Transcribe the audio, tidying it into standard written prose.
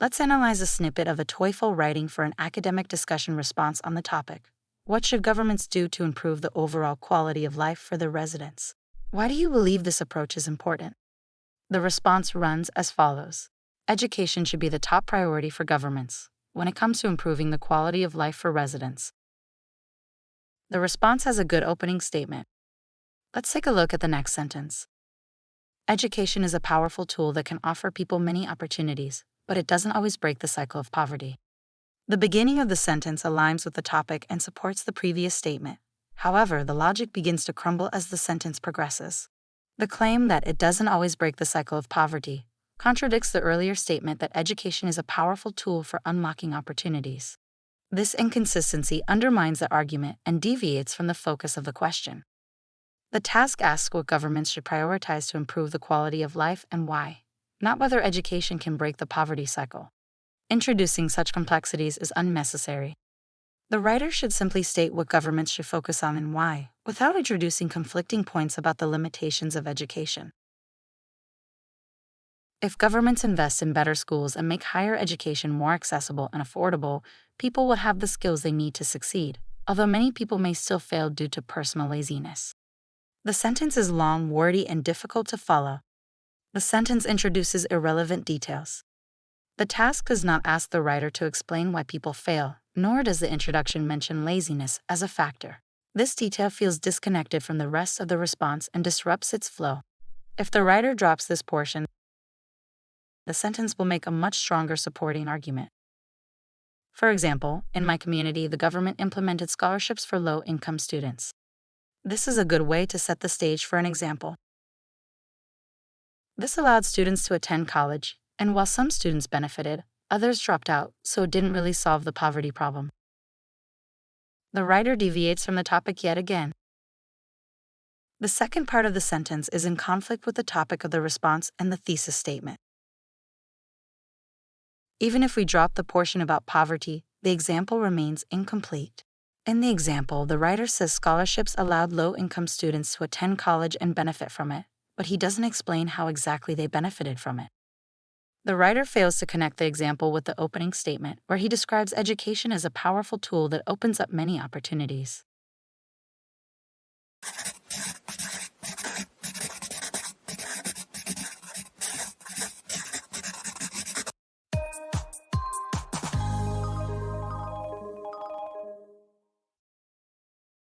Let's analyze a snippet of a TOEFL writing for an academic discussion response on the topic. What should governments do to improve the overall quality of life for their residents? Why do you believe this approach is important? The response runs as follows. Education should be the top priority for governments when it comes to improving the quality of life for residents. The response has a good opening statement. Let's take a look at the next sentence. Education is a powerful tool that can offer people many opportunities, but it doesn't always break the cycle of poverty. The beginning of the sentence aligns with the topic and supports the previous statement. However, the logic begins to crumble as the sentence progresses. The claim that it doesn't always break the cycle of poverty contradicts the earlier statement that education is a powerful tool for unlocking opportunities. This inconsistency undermines the argument and deviates from the focus of the question. The task asks what governments should prioritize to improve the quality of life and why, not whether education can break the poverty cycle. Introducing such complexities is unnecessary. The writer should simply state what governments should focus on and why, without introducing conflicting points about the limitations of education. If governments invest in better schools and make higher education more accessible and affordable, people will have the skills they need to succeed, although many people may still fail due to personal laziness. The sentence is long, wordy, and difficult to follow. The sentence introduces irrelevant details. The task does not ask the writer to explain why people fail, nor does the introduction mention laziness as a factor. This detail feels disconnected from the rest of the response and disrupts its flow. If the writer drops this portion, the sentence will make a much stronger supporting argument. For example, in my community, the government implemented scholarships for low-income students. This is a good way to set the stage for an example. This allowed students to attend college, and while some students benefited, others dropped out, so it didn't really solve the poverty problem. The writer deviates from the topic yet again. The second part of the sentence is in conflict with the topic of the response and the thesis statement. Even if we drop the portion about poverty, the example remains incomplete. In the example, the writer says scholarships allowed low-income students to attend college and benefit from it, but he doesn't explain how exactly they benefited from it. The writer fails to connect the example with the opening statement, where he describes education as a powerful tool that opens up many opportunities.